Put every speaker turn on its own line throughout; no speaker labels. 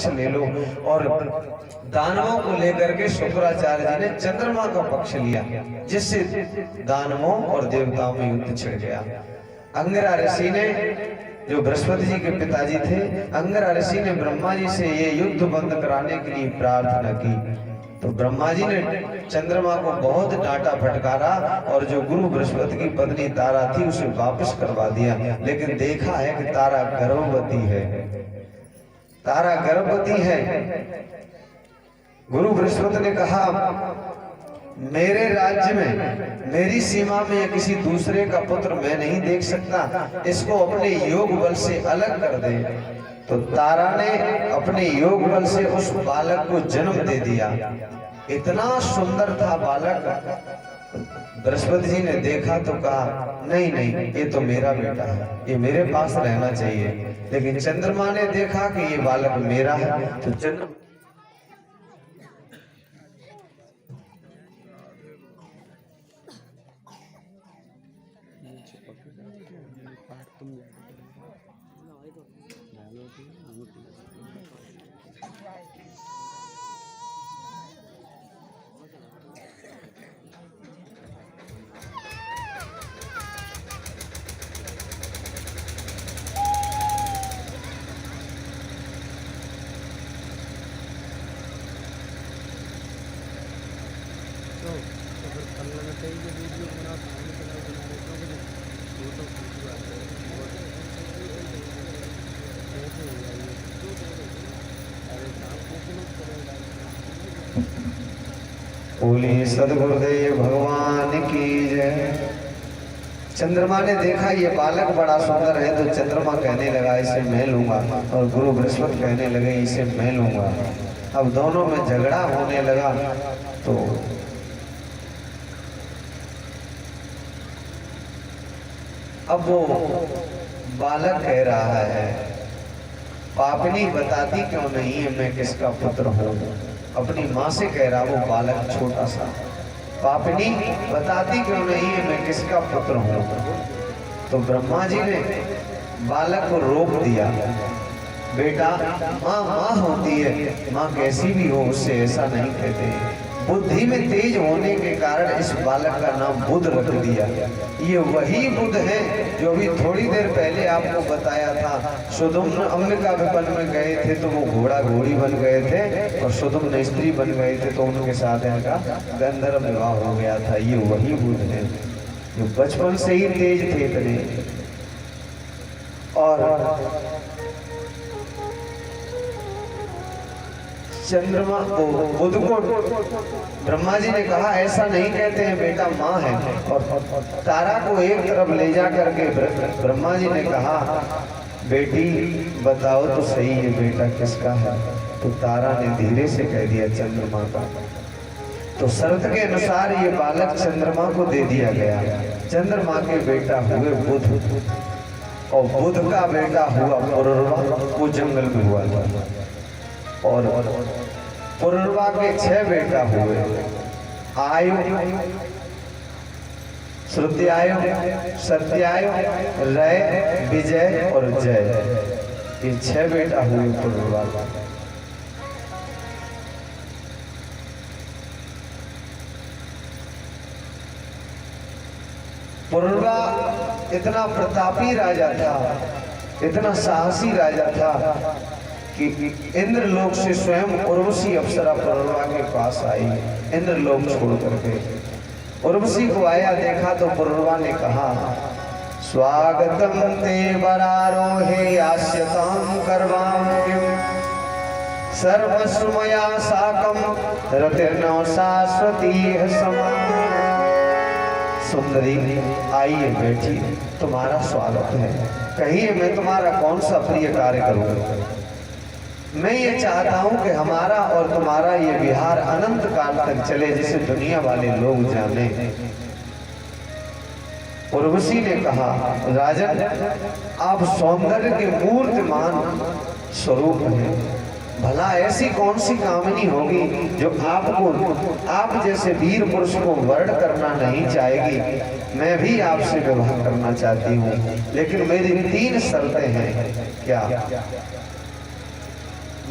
पक्ष ले लो। और दानवों को लेकर के शुक्राचार्य जी ने चंद्रमा का पक्ष लिया, जिससे दानवों और देवताओं में युद्ध छिड़ गया। अंगिरा ऋषि ने, जो बृहस्पति जी के पिताजी थे, अंगिरा ऋषि ने ब्रह्मा जी से ये युद्ध बंद कराने के लिए प्रार्थना की। तो ब्रह्मा जी ने चंद्रमा को बहुत डांटा फटकारा और जो गुरु बृहस्पति की पत्नी तारा थी उसे वापस करवा दिया। लेकिन देखा है कि तारा गर्भवती है, तारा गर्भवती है। गुरु बृहस्पति ने कहा, मेरे राज्य में, मेरी सीमा में ये किसी दूसरे का पुत्र मैं नहीं देख सकता, इसको अपने योग बल से अलग कर दे। तो तारा ने अपने योग बल से उस बालक को जन्म दे दिया। इतना सुंदर था बालक। बृहस्पति जी ने देखा तो कहा, नहीं नहीं, ये तो मेरा बेटा है, ये मेरे पास रहना चाहिए। लेकिन चंद्रमा ने देखा कि ये बालक मेरा है, तो चंद्रमा बोलिए सद्गुरुदेव भगवान की जय। चंद्रमा ने देखा ये बालक बड़ा सुंदर है, तो चंद्रमा कहने लगा इसे मैं लूंगा, और गुरु बृहस्पति कहने लगे इसे मैं लूंगा। अब दोनों में झगड़ा होने लगा। तो अब वो बालक कह रहा है, पापनी बताती क्यों नहीं है मैं किसका पुत्र हूँ। अपनी माँ से कह रहा वो बालक छोटा सा, पापनी बताती क्यों नहीं है मैं किसका पुत्र हूँ। तो ब्रह्मा जी ने बालक को रोक दिया, बेटा माँ माँ होती है, माँ कैसी भी हो उससे ऐसा नहीं कहते। बुद्धि में तेज होने के कारण इस बालक का नाम बुध रख दिया। ये वही बुध है जो अभी थोड़ी देर पहले आपको बताया था। सुदुम्न अंबिका विपन में गए थे तो वो घोड़ा घोड़ी बन गए थे, और सुदुम्न स्त्री बन गए थे तो उनके साथ इनका गंधर्व विवाह हो गया था। ये वही बुध है जो बचपन से ही तेज थे इतने। और चंद्रमा को, बुध को ब्रह्मा जी ने कहा ऐसा नहीं कहते हैं बेटा, माँ है। और तारा को एक तरफ ले जा करके ब्रह्मा जी ने कहा, बेटी बताओ तो सही ये बेटा किसका है। तो तारा ने धीरे से कह दिया चंद्रमा का। तो शर्त के अनुसार ये बालक चंद्रमा को दे दिया गया। चंद्रमा के बेटा हुए बुध, और बुध का बेटा हुआ पुरुरवा, वो जंगल में हुआ था। और पुरुरवा के 6 बेटा हुए, आयु, श्रुत्यायु, सत्यायु, रय, विजय और जय। ये 6 बेटा हुए पुरुरवा। पुरुरवा इतना प्रतापी राजा था, इतना साहसी राजा था कि इंद्रलोक से स्वयं उर्वशी अप्सरा पुरुरवा के पास आई, इंद्रलोक छोड़ करके। उर्वशी को आया देखा तो पुरुरवा ने कहा, स्वागतम ते वरारोहे आस्यतां करवाम सर्वस्वमया साकं रतिर्नो शाश्वती समा। सुंदरी आइए बैठिए, तुम्हारा स्वागत है। कहिए मैं तुम्हारा कौन सा प्रिय कार्य करूंगा। मैं ये चाहता हूं कि हमारा और तुम्हारा ये विहार अनंत काल तक चले, जिसे दुनिया वाले लोग जाने। उर्वशी ने कहा, राजन आप सौंदर्य के मूर्तिमान स्वरूप हैं, भला ऐसी कौन सी कामनी होगी जो आपको, आप जैसे वीर पुरुष को वर्ण करना नहीं चाहेगी। मैं भी आपसे विवाह करना चाहती हूँ, लेकिन मेरी 3 शर्तें हैं। क्या?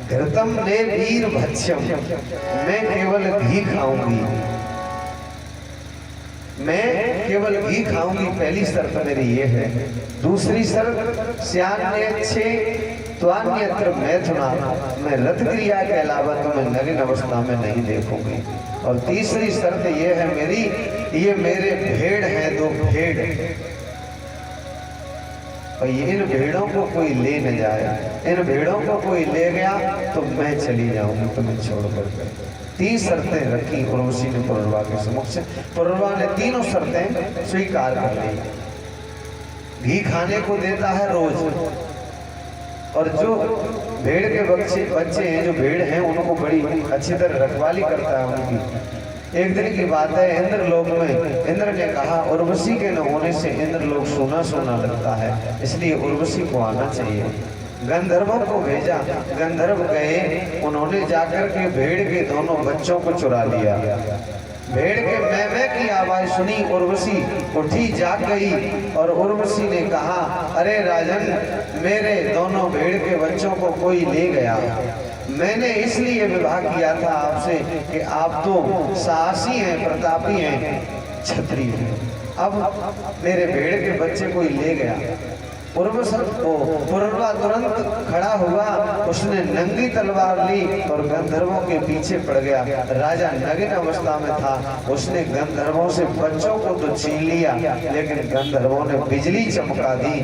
घृतम ने वीर भक्ष्यम, मैं केवल घी खाऊंगी, मैं केवल घी खाऊंगी। पहली शर्त मेरी ये है। दूसरी शर्त श्यान्य अच्छे त्वान्यत्र मैथुना, मैं रत क्रिया के अलावा तुम्हें नग्न अवस्था में नहीं देखूंगी। और तीसरी शर्त ये है मेरी, ये मेरे भेड़ हैं 2 भेड़, और इन भेड़ों को कोई ले न जाए, इन भेड़ों को कोई ले गया तो मैं चली जाऊंगी तुम्हें छोड़कर। 3 शर्तें रखी उर्वशी ने पुरुरवा के समक्ष। पुरुरवा ने तीनों शर्तें स्वीकार कर ली। घी खाने को देता है रोज, और जो भेड़ के बच्चे हैं, जो भेड़ हैं, उनको बड़ी अच्छी तरह रखवाली करता है उनकी। एक दिन की बात है, इंद्रलोक में इंद्र ने कहा उर्वशी के न होने से इंद्रलोक सोना सोना लगता है, इसलिए उर्वशी को आना चाहिए। गंधर्वों को भेजा, गंधर्व गए, उन्होंने जाकर के भेड़ के दोनों बच्चों को चुरा लिया। भेड़ के मैं की आवाज सुनी, उर्वशी उठी जाग गई, और उर्वशी ने कहा अरे राजन, मेरे दोनों भेड़ के बच्चों को कोई ले गया। मैंने इसलिए विवाह किया था आपसे कि आप तो साहसी हैं, प्रतापी हैं, क्षत्रिय हैं। अब मेरे भेड़ के बच्चे कोई ले गया। पुरुरवा तुरंत खड़ा हुआ, उसने नंगी तलवार ली और गंधर्वों के पीछे पड़ गया। राजा नग्न अवस्था में था, उसने गंधर्वों से बच्चों को तो छीन लिया, लेकिन गंधर्वों ने बिजली चमका दी।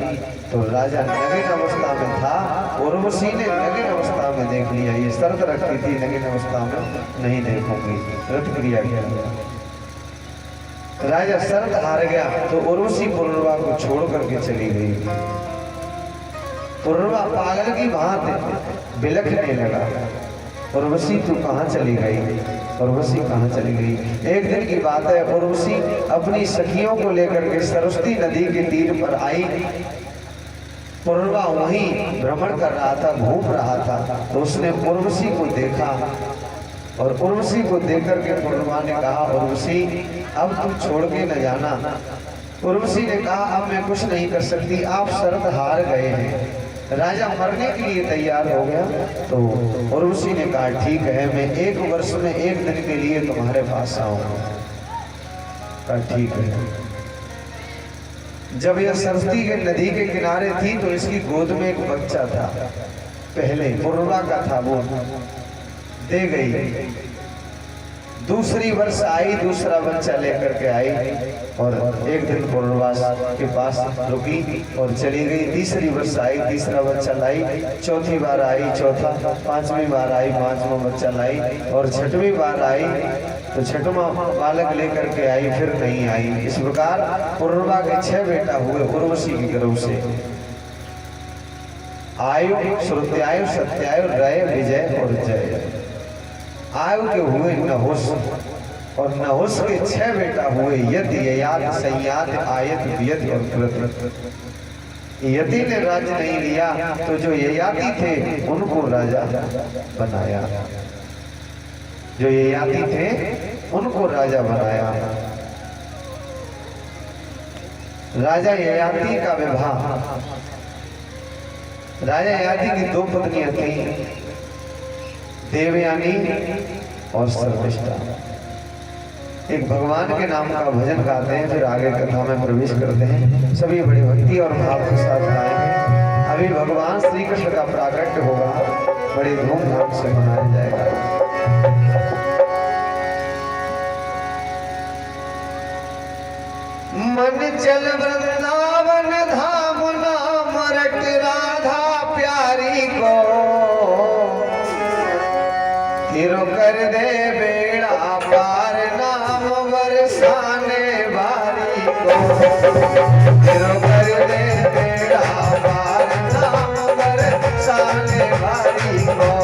तो राजा नग्न अवस्था में था, उर्वशी ने नग्न अवस्था में देख लिया। ये शर्त रखी थी, नग्न अवस्था में नहीं देखूंगी, रत क्रिया किया। राजा शर्त हार गया तो उर्वशी पुरुरवा को छोड़ करके चली गई। पुरुरवा पागल की भांति बिलखने लगा, उर्वशी तू कहाँ चली गई, उर्वशी कहाँ चली गई। एक दिन की बात है, उर्वशी अपनी सखियों को लेकर के सरस्वती नदी के तीर पर आई। पुरुरवा वहीं भ्रमण कर रहा था, घूम रहा था, तो उसने उर्वशी को देखा, और उर्वशी को देखकर के पुरुरवा ने कहा उर्वशी अब तुम छोड़ के न जाना। उर्वशी ने कहा अब मैं कुछ नहीं कर सकती, आप शर्त हार गए हैं। राजा मरने के लिए तैयार हो गया। तो उर्वशी ने कहा ठीक है, मैं 1 वर्ष में 1 दिन के लिए तुम्हारे पास आऊंगा। कहा ठीक है। जब यह सरस्वती के नदी के किनारे थी तो इसकी गोद में एक बच्चा था, पहले पुरुरवा का था, वो दे गई। दूसरी वर्ष आई, दूसरा बच्चा लेकर के आई, और एक दिन पुरुरवा के पास रुकी और चली गई। तीसरी वर्ष आई, तीसरा बच्चा लाई, चौथी बार आई, चौथा, 5वीं बार आई, 5वां बच्चा लाई, और 6वीं बार आई तो 6वां बालक लेकर के आई, फिर नहीं आई। इस प्रकार पुरुरवा के 6 बेटा हुए उर्वशी की गर्भ से। आयु, श्रुत्यायु, सत्यायु, रय, विजय और जय। आयु के हुए नहुस, और नहुस के 6 बेटा हुए यति, ययाति, संयाति, आयति, वियति और कृत। यति ने राज्य नहीं लिया तो जो ययाति थे उनको राजा बनाया, जो ययाति थे उनको राजा बनाया। राजा ययाति का विवाह, राजा ययाति की 2 पत्नियां थी, देवयानी और सर्वनिष्ठा। एक भगवान के नाम का भजन गाते हैं, फिर आगे कथा में प्रवेश करते हैं। सभी बड़ी भक्ति और भाव के साथ गाएंगे। अभी भगवान श्री कृष्ण का प्राकट्य होगा, बड़ी धूमधाम से मनाया जाएगा। मन चल वृंदावन धाम नाम रट राधा प्यारी को, तिरो कर दे बेड़ा पार नाम बरसाने वाली को, तिरो कर दे बेड़ा पार नाम बरसाने वाली को।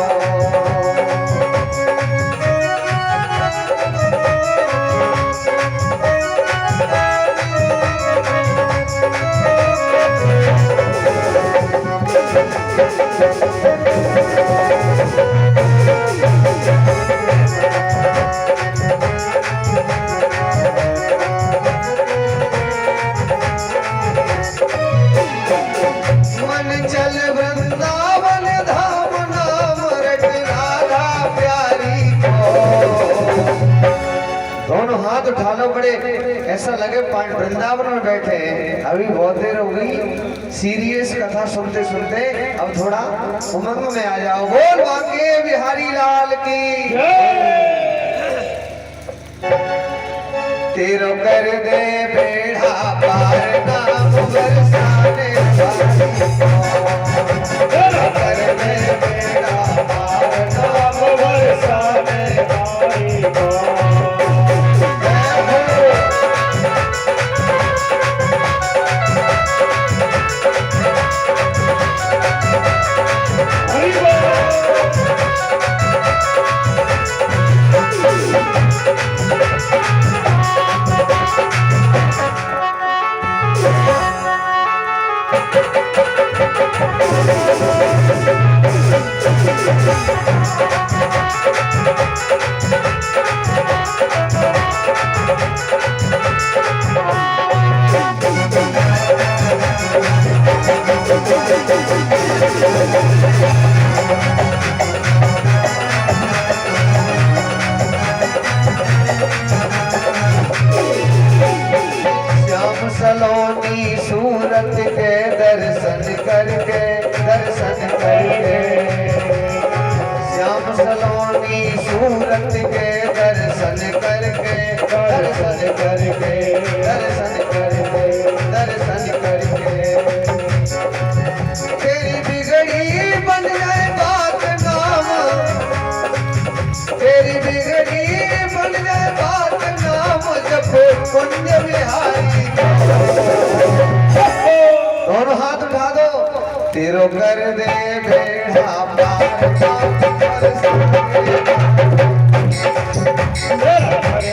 मन चल वृंदावन धाम नाम हाथ उठा लो, बड़े ऐसा लगे वृंदावन में बैठे हैं। अभी बहुत देर हो गई सीरियस कथा सुनते सुनते, अब थोड़ा उमंग में आ जाओ। बोल बांके बिहारी लाल की। तेरो कर दे बेड़ा पार नाम बरसाने वाली को। तेरो कर दे बेड़ा पार नाम बरसाने वाली को। सलोनी सूरत के दर्शन करके, दर्शन करके। श्याम सलोनी सूरत के दर्शन करके, दर्शन करके, दर्शन करके, दर्शन करके। तेरी बिगड़ी बन जाए बात नाम, तेरी बिगड़ी बन जाए बात नाम जपो कुंज बिहारी। दोनों हाथ उठा दो। तेरो कर दे बेड़ा पार नाम बरसाने तेरो कर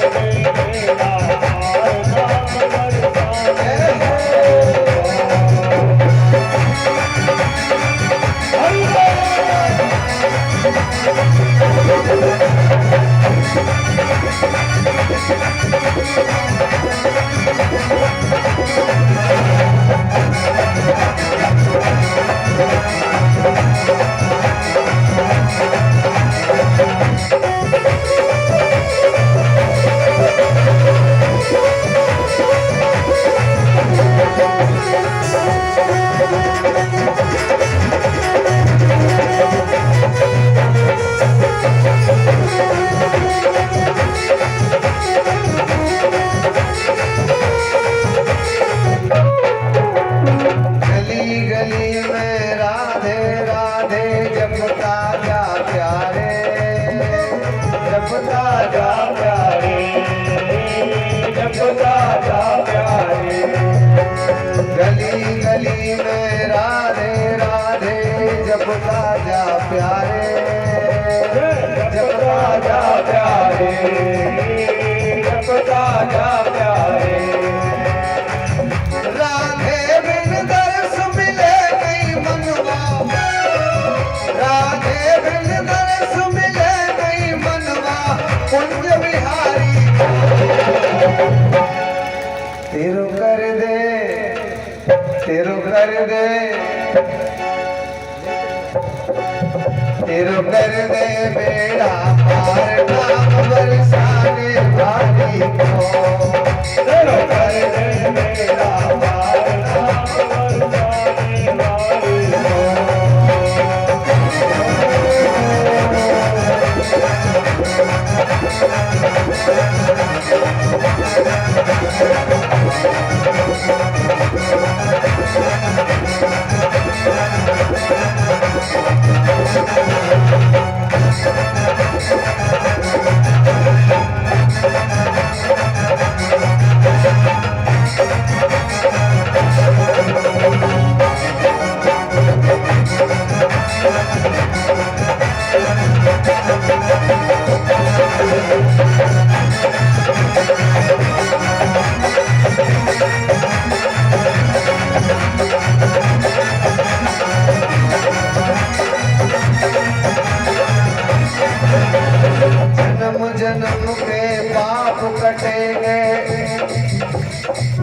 दे बेड़ा पार नाम बरसाने वाली को। तेरो कर दे बेड़ा पार नाम बरसाने वाली को। जन्म के पाप कटेंगे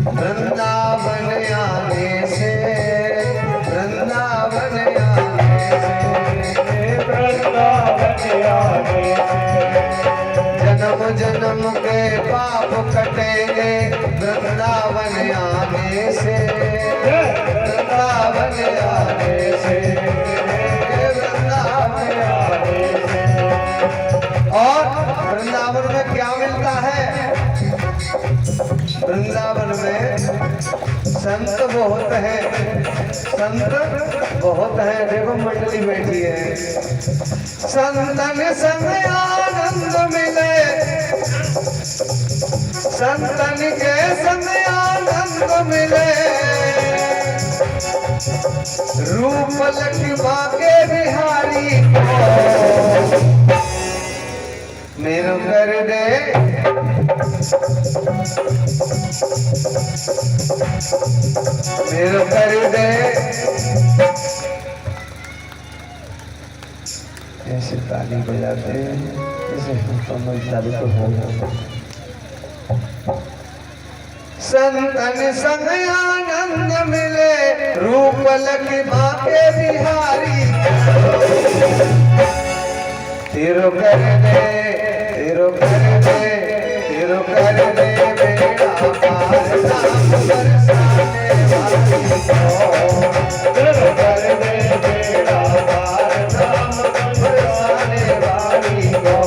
वृंदावन आने से, वृंदावन आने से, वृंदावन आने से। जन्म जन्म के पाप कटेंगे वृंदावन आने से, वृंदावन आने से, वृंदावन आने से। और वृंदावन में क्या मिलता है? वृंदावन में संत बहुत हैं, संत बहुत हैं। देखो मंडली बैठी है। संतन संग आनंद मिले, संतन के संग आनंद मिले, रूप लक्ष्मा के बिहारी को मेरो कर दे, मेरो कर दे। ऐसे ताली बजाते ऐसे ताली तो हो। संतन संग आनंद मिले, रूप लक्ष्मा के बिहारी, तेरो कर दे, तेरो कर दे, तेरो कर दे बेड़ा पार नाम बरसाने वाली को,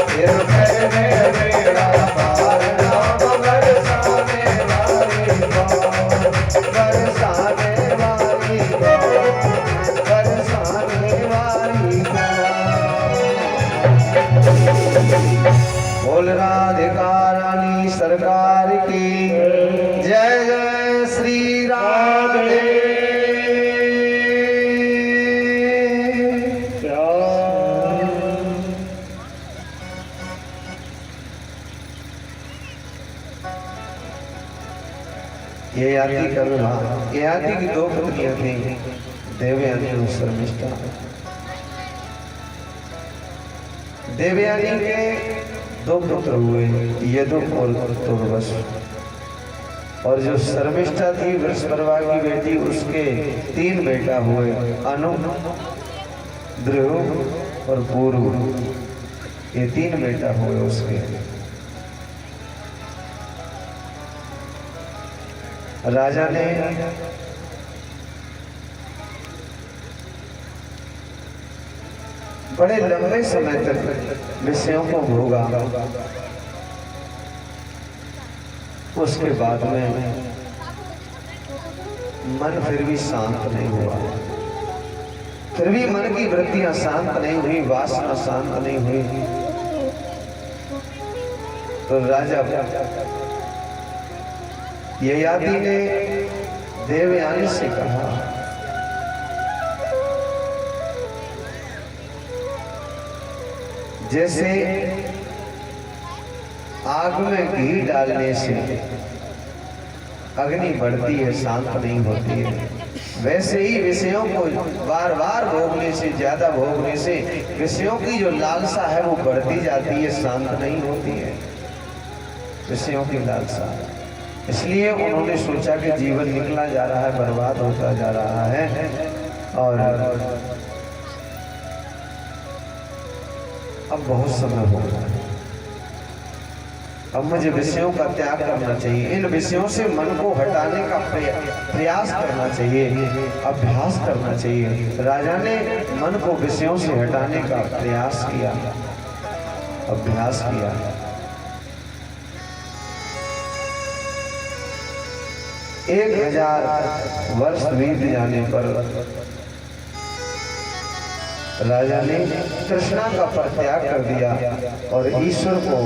तेरो कर दे बेड़ा पार नाम बरसाने वाली को। बोल राधिका रानी सरकार की जय। जय श्री राधे। ये याति करुणा, ये याति की दो पुत्रियां थी, देवयानी और शर्मिष्ठा। देवयानी के दो पुत्र हुए, यदुक और तुर्वस। और जो शर्मिष्ठा थी वृषपर्वा की बेटी, उसके 3 बेटा हुए, अनु, ध्रुव और पूर्व। ये 3 बेटा हुए उसके। राजा ने बड़े लंबे समय तक विषयों को भोगा। उसके बाद में मन फिर भी शांत नहीं हुआ, फिर भी मन की वृत्तियां शांत नहीं हुई, वासना शांत नहीं हुई। तो राजा ययाति ने देवयानी से कहा, जैसे आग में घी डालने से अग्नि बढ़ती है, शांत नहीं होती है, वैसे ही विषयों को बार बार भोगने से, ज्यादा भोगने से विषयों की जो लालसा है वो बढ़ती जाती है, शांत नहीं होती है विषयों की लालसा। इसलिए उन्होंने सोचा कि जीवन निकला जा रहा है, बर्बाद होता जा रहा है, और अब बहुत समय हो गया, अब मुझे विषयों का त्याग करना चाहिए, इन विषयों से मन को हटाने का प्रयास करना चाहिए, अभ्यास करना चाहिए। राजा ने मन को विषयों से हटाने का प्रयास किया, अभ्यास किया। 1000 वर्ष बीत जाने पर राजा ने तृष्णा का परित्याग कर दिया और ईश्वर को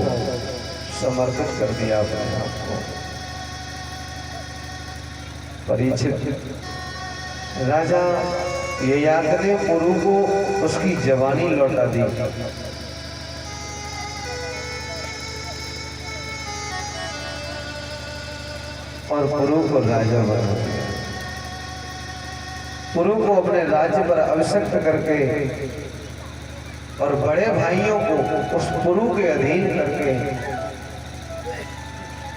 समर्पित कर दिया अपने आप को। परीक्षित राजा ययाति ने पुरु को उसकी जवानी लौटा दी। और पुरु को राजा बना दिया। पुरु को अपने राज्य पर अभिषिक्त करके और बड़े भाइयों को उस पुरु के अधीन करके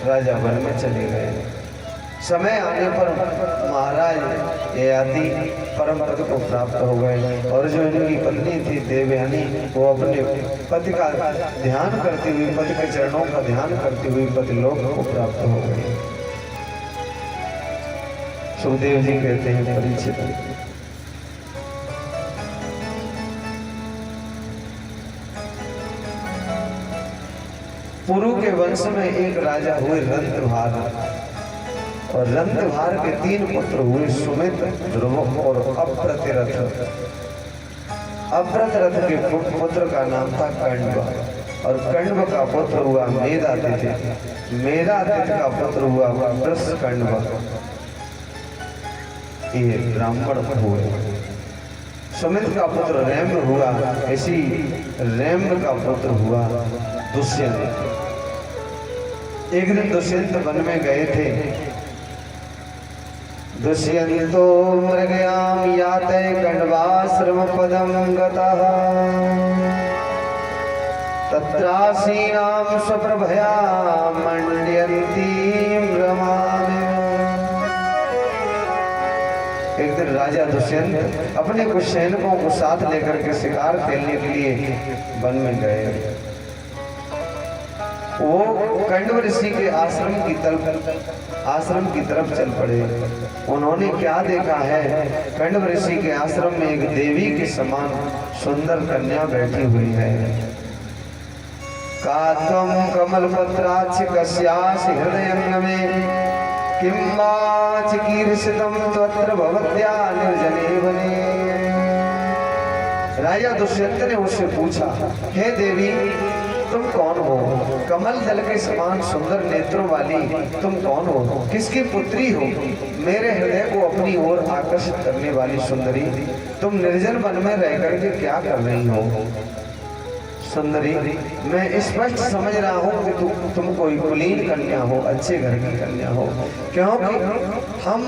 राजा वन में चले गए। समय आने पर महाराज ययाति परम पद को प्राप्त हो गए और जो इनकी पत्नी थी देवयानी वो अपने पति का ध्यान करती हुई, पति के चरणों का ध्यान करती हुई पतिलोक को प्राप्त हो गई। सुखदेव जी कहते हैं परीक्षित पुरु के वंश में एक राजा हुए रंतभार और रंतभार के 3 पुत्र हुए सुमित, ध्रुव और अप्रतिरथ। अप्रतिरथ के पुत्र का नाम था कण्व और कण्व का पुत्र हुआ मेधातिथि। मेधातिथि का पुत्र हुआ वृषकण्व। ये ब्राह्मण हुए। सुमित का पुत्र रैम्ब हुआ, इसी रैम्ब का पुत्र हुआ दुष्यंत। एक दिन दुष्यंत वन में गए थे। दुष्यंतो मृगयाम याते कण्वाश्रम पदम गतः तत्रासीनां स्वप्रभया मंड्यन्तीं रमामिव। एक दिन राजा दुष्यंत अपने कुछ सैनिकों को साथ लेकर के शिकार खेलने के लिए वन में गए। वो कण्व ऋषि के आश्रम की तरफ चल पड़े। उन्होंने क्या देखा है, कण्व ऋषि के आश्रम में एक देवी के समान सुंदर कन्या बैठी हुई है। का त्वं कमलपत्राक्ष कस्यासि हृदयं मे किं वा चिकीर्षितं त्वत्र भवत्या निर्जने वने। राजा दुष्यंत ने उससे पूछा, हे देवी तुम कौन हो? कमल दल के समान सुंदर नेत्रों वाली तुम कौन हो? किसकी पुत्री हो? मेरे हृदय को अपनी ओर आकर्षित करने वाली सुंदरी, तुम निर्जन वन में रह करके क्या कर रही हो? सुंदरी, मैं स्पष्ट समझ रहा हूँ कि तुम कोई कुलीन कन्या हो, अच्छे घर की कन्या हो, क्योंकि हम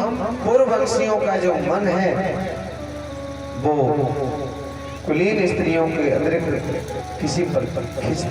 पूर्ववंशियों का जो मन है वो कुलीन स्त्रियों के अतिरिक्त किसी पर खिंचता